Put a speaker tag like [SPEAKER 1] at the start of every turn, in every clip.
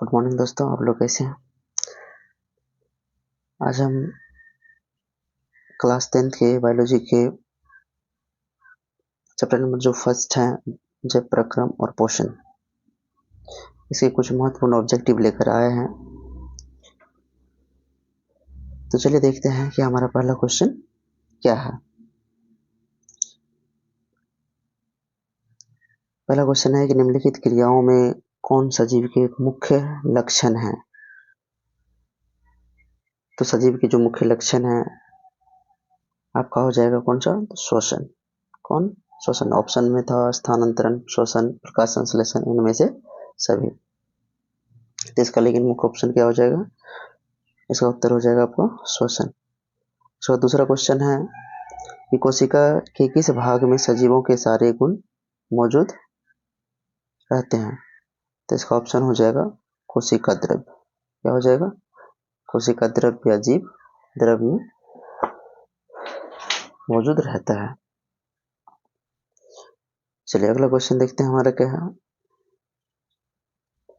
[SPEAKER 1] Good morning दोस्तों, आप लोग कैसे हैं। आज हम क्लास 10th के बायोलॉजी के चैप्टर नंबर जो फर्स्ट है जैव प्रक्रम और पोषण, इसके कुछ महत्वपूर्ण ऑब्जेक्टिव लेकर आए हैं। तो चलिए देखते हैं कि हमारा पहला क्वेश्चन क्या है। पहला क्वेश्चन है कि निम्नलिखित क्रियाओं में कौन सजीव के मुख्य लक्षण है। तो सजीव के जो मुख्य लक्षण है आपका हो जाएगा कौन सा, श्वसन। कौन, श्वसन। ऑप्शन में था स्थानांतरण, श्वसन, प्रकाश संश्लेषण, इनमें से सभी। तो इसका लेकिन मुख्य ऑप्शन क्या हो जाएगा, इसका उत्तर हो जाएगा आपको श्वसन। तो दूसरा क्वेश्चन है कि कोशिका के किस भाग में सजीवों के सारे गुण मौजूद रहते हैं। तो इसका ऑप्शन हो जाएगा कोशिका द्रव्य। क्या हो जाएगा, कोशिका द्रव्य या जीव द्रव्य में मौजूद रहता है। चलिए अगला क्वेश्चन देखते हैं हमारा क्या है।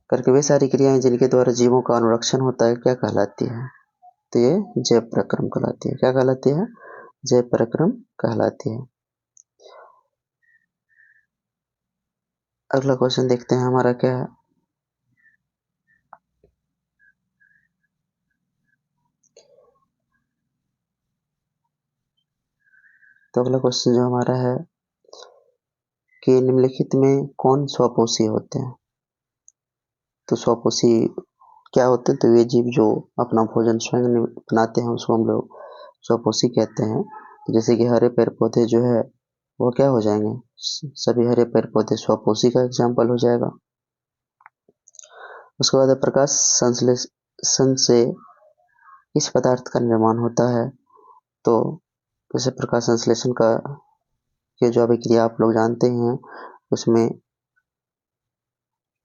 [SPEAKER 1] करके वे सारी क्रियाएं जिनके द्वारा जीवों का अनुरक्षण होता है क्या कहलाती है। तो ये जैव प्रक्रम कहलाती है। क्या कहलाती है, जैव प्रक्रम कहलाती है। अगला क्वेश्चन देखते हैं हमारा क्या है। तो अगला क्वेश्चन जो हमारा है कि निम्नलिखित में कौन स्वपोषी होते हैं। तो स्वपोषी क्या होते हैं, तो वे जीव जो अपना भोजन स्वयं बनाते हैं उसको हम लोग स्वपोषी कहते हैं। जैसे कि हरे पेड़ पौधे जो है वो क्या हो जाएंगे, सभी हरे पेड़ पौधे स्वपोषी का एग्जाम्पल हो जाएगा। उसके बाद प्रकाश संश्लेषण से किस पदार्थ का निर्माण होता है। तो जैसे प्रकाश संश्लेषण का ये जो अभिक्रिया आप लोग जानते हैं, उसमें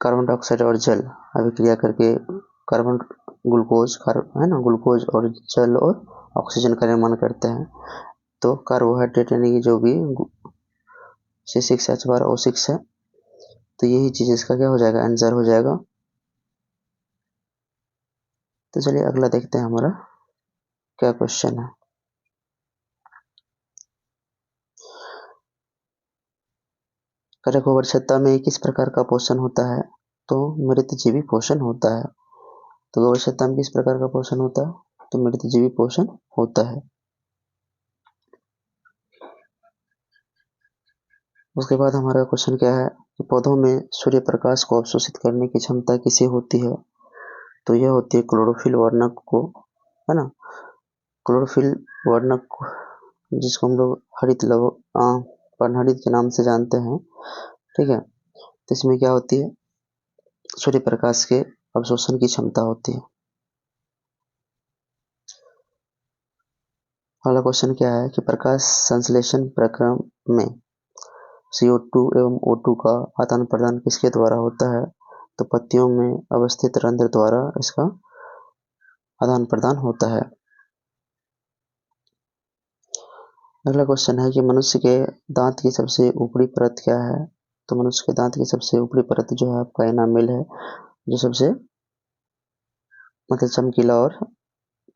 [SPEAKER 1] कार्बन डाइऑक्साइड और जल अभिक्रिया करके कार्बन ग्लूकोज है ना, ग्लूकोज और जल और ऑक्सीजन का निर्माण करते हैं। तो कार्बोहाइड्रेट यानी कि जो भी C6H12O6 है, तो यही चीज इसका क्या हो जाएगा, आंसर हो जाएगा। तो चलिए अगला देखते हैं हमारा क्या क्वेश्चन है। गोबर में किस प्रकार का पोषण होता है। तो मृतजीवी पोषण होता है। तो गोबर में किस प्रकार का पोषण होता है, तो मृतजीवी पोषण होता है। उसके बाद हमारा क्वेश्चन क्या है कि पौधों में सूर्य प्रकाश को अवशोषित करने की क्षमता किसे होती है। तो यह होती है क्लोरोफिल वर्णक को, है ना। क्लोरोफिल वर्णक जिसको हम लोग हरित पर्णहरित के नाम से जानते हैं, ठीक है। तो इसमें क्या होती है, सूर्य प्रकाश के अवशोषण की क्षमता होती है। अगला क्वेश्चन क्या है कि प्रकाश संश्लेषण प्रक्रिया में CO2 एवं O2 का आदान प्रदान किसके द्वारा होता है। तो पत्तियों में अवस्थित रंध्र द्वारा इसका आदान प्रदान होता है। अगला क्वेश्चन है कि मनुष्य के दांत की सबसे ऊपरी परत क्या है। तो मनुष्य के दांत की सबसे ऊपरी परत जो है आपका एनामिल है, जो सबसे मतलब चमकीला और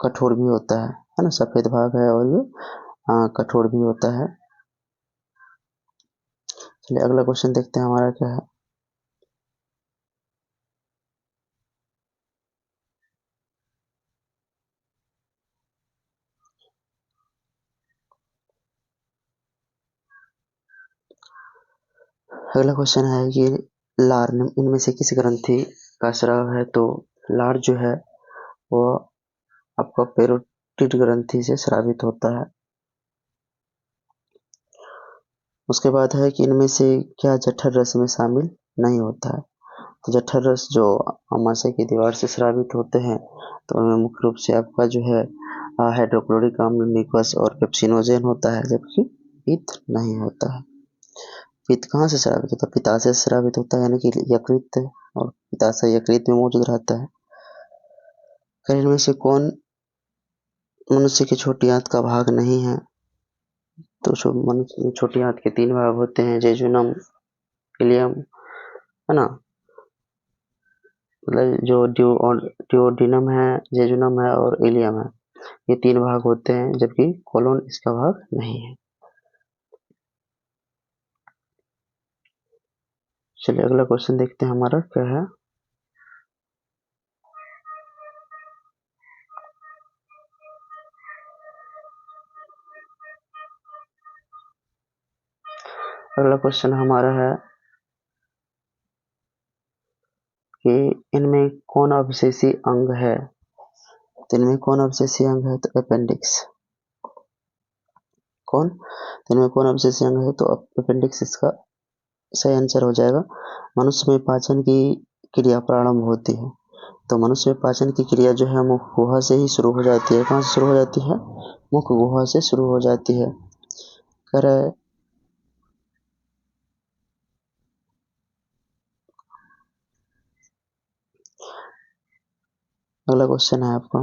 [SPEAKER 1] कठोर भी होता है ना। सफेद भाग है और ये कठोर भी होता है। चलिए अगला क्वेश्चन देखते हैं हमारा क्या है। अगला क्वेश्चन है कि लार इनमें से किस ग्रंथि का स्राव है। तो लार जो है वो आपका पेरोटिड ग्रंथि से स्रावित होता है। उसके बाद है कि इनमें से क्या जठर रस में शामिल नहीं होता है। तो जठर रस जो आमाशय की दीवार से स्रावित होते हैं, तो उनमें मुख्य रूप से आपका जो है हाइड्रोक्लोरिक अम्ल, म्यूकस और पेप्सिनोजेन होता है, जबकि पित्त नहीं होता है। पित्त कहाँ से स्रावित होता है, पित्ताशय से स्रावित होता है, यानी कि यकृत, और पित्ताशय यकृत में मौजूद रहता है। शरीर में से कौन मनुष्य की छोटी आंत का भाग नहीं है। तो मनुष्य में छोटी आंत के 3 भाग होते हैं, जेजुनम, इलियम, है ना, मतलब जो ड्यूओडिनम है, जेजुनम है और इलियम है, ये 3 भाग होते हैं, जबकि कोलोन इसका भाग नहीं है। चलिए अगला क्वेश्चन देखते हैं हमारा क्या है। अगला क्वेश्चन हमारा है कि इनमें कौन अवशेषी अंग है। तो इनमें कौन अवशेषी अंग है, तो अपेंडिक्स। इनमें कौन अवशेषी अंग है, तो अपेंडिक्स इसका सही आंसर हो जाएगा। मनुष्य में पाचन की क्रिया प्रारंभ होती है, तो मनुष्य में पाचन की क्रिया जो है मुख गुहा से ही शुरू हो जाती है। कहाँ से शुरू हो जाती है, मुख गुहा से शुरू हो जाती है। कह रहा है अगला क्वेश्चन है आपका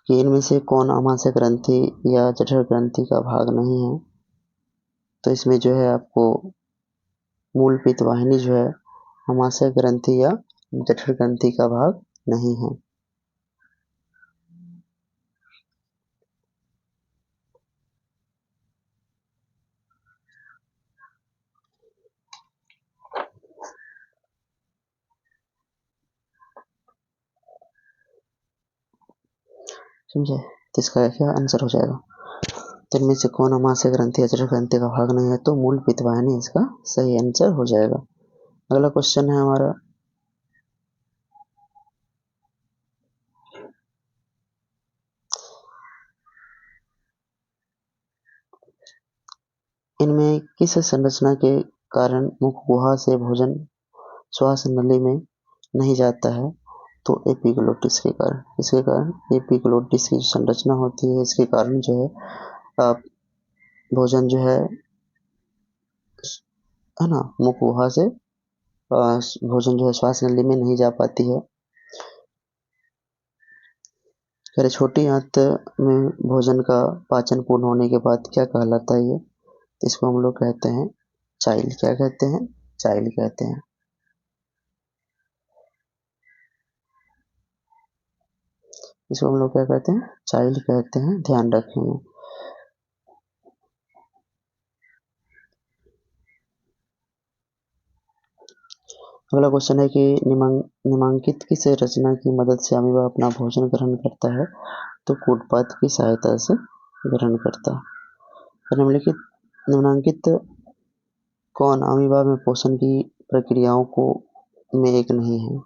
[SPEAKER 1] कि इनमें से कौन आमाशय ग्रंथि या जठर ग्रंथि का भाग नहीं है। तो इसमें जो है आपको मूल पित्त वाहिनी जो है आमाशय ग्रंथि या जठर ग्रंथि का भाग नहीं है। समझे, तो इसका क्या आंसर हो जाएगा। तो इनमें से कौन आमाशय ग्रंथि या जठर ग्रंथि का भाग नहीं है, तो मूल पित्त वाहिनी इसका सही आंसर हो जाएगा। अगला क्वेश्चन है हमारा इनमें किस संरचना के कारण मुख गुहा से भोजन श्वास नली में नहीं जाता है। तो एपिग्लोटिस के कारण। इसके कारण एपिग्लोटिस की संरचना होती है, इसके कारण जो है भोजन जो है ना, मुख गुहा से भोजन जो है श्वास नली में नहीं जा पाती है। फिर छोटी आंत में भोजन का पाचन पूर्ण होने के बाद क्या कहलाता है ये, इसको हम लोग कहते हैं चाइल। क्या कहते हैं, चाइल कहते हैं। इसको हम लोग क्या कहते हैं, चाइल्ड कहते हैं, ध्यान रखेंगे। अगला क्वेश्चन है कि निम्नलिखित किस रचना की मदद से अमीबा अपना भोजन ग्रहण करता है। तो कूटपाथ की सहायता से ग्रहण करता है। तो निम्नलिखित कौन अमीबा में पोषण की प्रक्रियाओं को में एक नहीं है।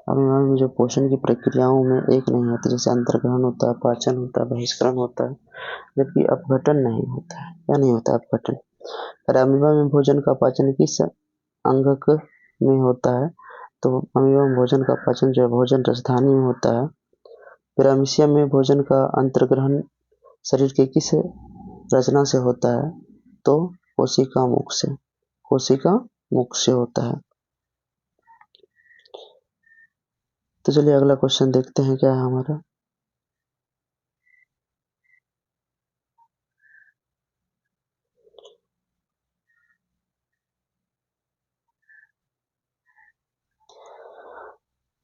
[SPEAKER 1] अमीबा में जो पोषण की प्रक्रियाओं में एक नहीं होती, जैसे अंतर्ग्रहण होता है, पाचन होता है, बहिष्करण होता है, जबकि अपघटन नहीं होता है। क्या नहीं होता, अपघटन। पर अमीबा में भोजन का पाचन किस अंगक में होता है। तो अमीबा में भोजन का पाचन जो है भोजन राजधानी में होता है। पिरामिशियम में भोजन का अंतर्ग्रहण शरीर के किस रचना से होता है। तो कोशिका मुख से, कोशिका मुख से होता है। तो चलिए अगला क्वेश्चन देखते हैं क्या है हमारा।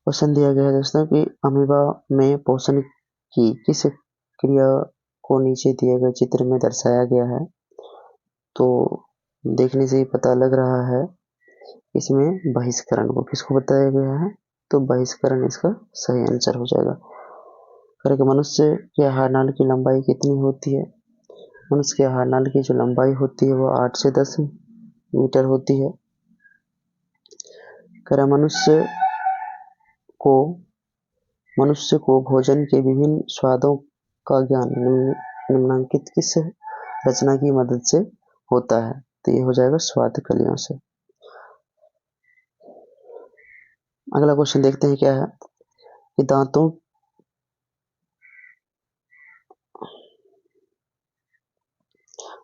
[SPEAKER 1] क्वेश्चन दिया गया है दोस्तों कि अमीबा में पोषण की किस क्रिया को नीचे दिए गए चित्र में दर्शाया गया है। तो देखने से ही पता लग रहा है इसमें बहिष्करण को किसको बताया गया है। तो बहिष्करण इसका सही आंसर हो जाएगा। करें मनुष्य के आहार नाल की लंबाई कितनी होती है। मनुष्य के आहार नाल की जो लंबाई होती है वो 8 से 10 मीटर होती है। करें को मनुष्य को भोजन के विभिन्न स्वादों का ज्ञान निम्नलिखित किस रचना की मदद से होता है। तो ये हो जाएगा स्वाद कलियों से। अगला क्वेश्चन देखते हैं क्या है कि दांतों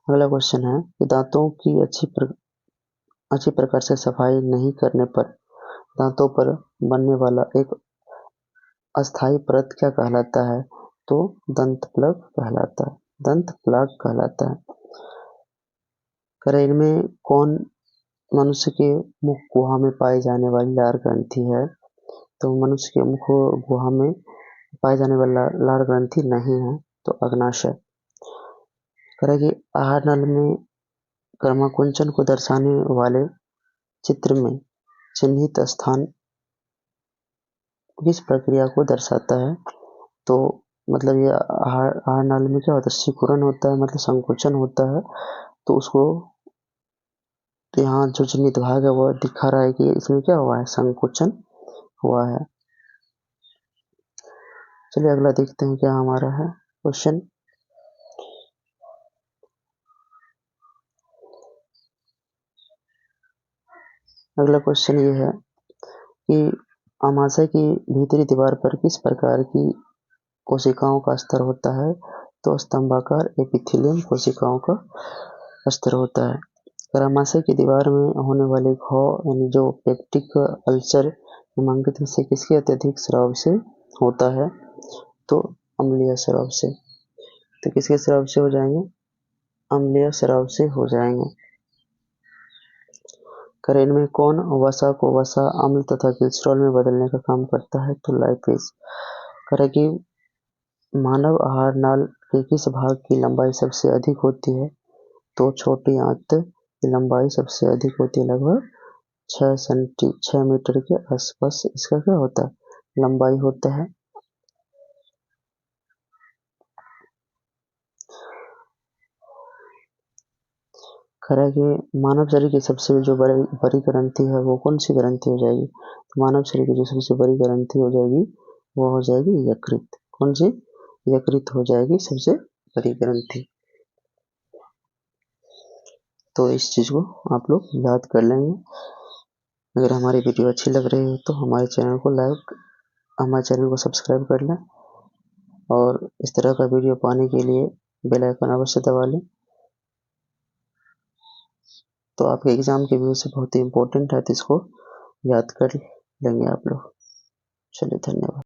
[SPEAKER 1] अगला क्वेश्चन है कि दांतों की अच्छी प्रकार से सफाई नहीं करने पर दांतों पर बनने वाला एक अस्थायी परत क्या कहलाता है। तो दंत प्लग कहलाता है, दंत प्लग कहलाता है। करें इनमें कौन मनुष्य के मुख गुहा में पाई जाने वाली लार ग्रंथि है, तो मनुष्य के मुख गुहा में पाए जाने वाला लार ग्रंथि नहीं है, तो अग्नाशय। करेगी आहार नल में कर्मकुंचन को दर्शाने वाले चित्र में चिन्हित स्थान किस प्रक्रिया को दर्शाता है? तो मतलब ये आहार नाल में क्या होता है, सिकुड़न होता है, मतलब संकोचन होता है। तो उसको तो यहाँ जो चिन्हित भाग है वह दिखा रहा है कि इसमें क्या हुआ है, संकोचन हुआ है। चलिए अगला देखते हैं क्या हमारा है क्वेश्चन। अगला क्वेश्चन ये है कि आमाशय की भीतरी दीवार पर किस प्रकार की कोशिकाओं का स्तर होता है? तो स्तंभाकार एपिथेलियम कोशिकाओं का स्तर होता है। आमाशय की दीवार में होने वाले घाव यानी जो पेप्टिक अल्सर नामांकित हिस्से किसके अत्यधिक स्राव से होता है? तो अम्लीय स्राव से। तो किसके स्राव से हो जाएंगे? अम्लीय स्राव से हो जाएंगे। करेन में कौन वसा को वसा अम्ल तथा ग्लिसरॉल में बदलने का काम करता है? तो लाइपेज। करे कि मानव आहार नाल के किस भाग की लंबाई सबसे अधिक होती है? तो छोटी आंत की लंबाई सबसे अधिक होती है, लगभग 6 मीटर के आसपास इसका क्या होता है, लंबाई होता है। खरा कि मानव शरीर की सबसे जो बड़ी ग्रंथि है वो कौन सी ग्रंथि हो जाएगी? तो मानव शरीर की जो सबसे बड़ी ग्रंथि हो जाएगी वो हो जाएगी यकृत। कौन सी? यकृत हो जाएगी सबसे बड़ी ग्रंथि। तो इस चीज को आप लोग याद कर लेंगे। अगर हमारी वीडियो अच्छी लग रही है तो हमारे चैनल को लाइक, हमारे चैनल को सब्सक्राइब कर लें और इस तरह का वीडियो पाने के लिए बेल आइकन अवश्य दबा लें। तो आपके एग्जाम के व्यू से बहुत ही इम्पोर्टेंट है, तो इसको याद कर लेंगे आप लोग। चलिए धन्यवाद।